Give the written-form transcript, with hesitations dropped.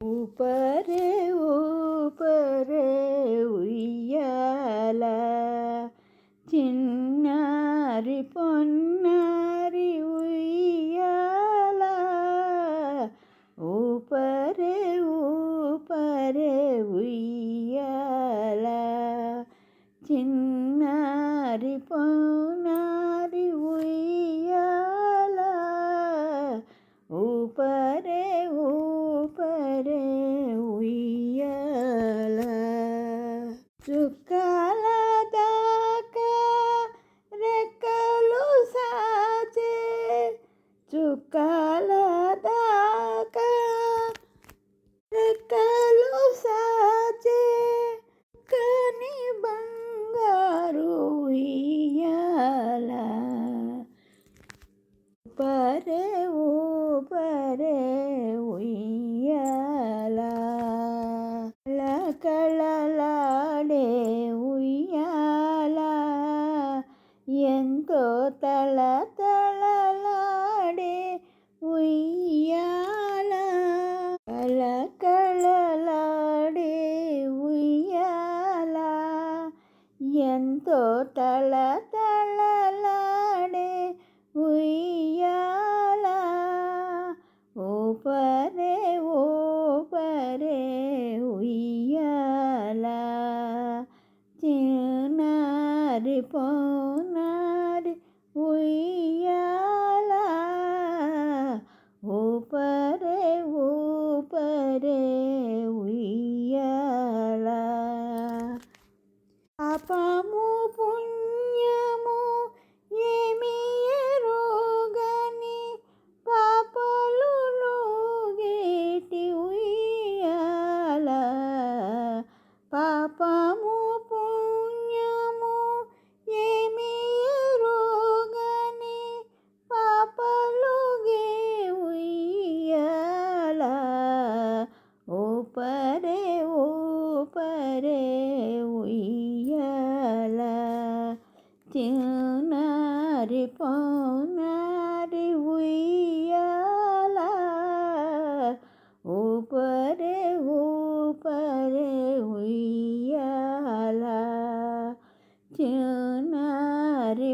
ఊపరే ఊపరే ఉయ్యాల, చిన్నారి పొన్నారి ఉయ్యాల. ఊపరే ఊపరే ఉయ్యాల, చిన్నారి పొన్నారి ఉయ్యాల. ఊపరే ఊపరే ఉయ్యాల. చుక్కల దాకా రెక్కలు సాచే, చుక్కల దాకా రెక్కలు సాచే, కని బంగారు ఉయ్యాల. ఊపరే ఊపరే ఉయ్యాల, కళలాడే ఉయ్యాల, ఎంతో తళతళలాడే ఉయ్యాల. కళకళలాడే ఉయ్యాల, ఎంతో తళతళలాడే ఉయ్యాల. ఊపరే ఊపరే ఉయ్యాల, చిన్నారి పొన్నారి ఉయ్యాల. ఊపరే ఊపరే ఉయ్యాల. పాపము పుణ్యము ఏమి ఎరుగని పాపలు లోగేటి ఉయ్యాల. పాపము పుణ్యము ఏమి ఎరుగని పాపలుగే ఉయ్యాల. ఊపరే ఊపరే ఉయ్యాల, చిన్నారి పొన్నారి ఉయ్యాల. ఊపరే ఊపరే ఉయ్యాల, చిన్నారి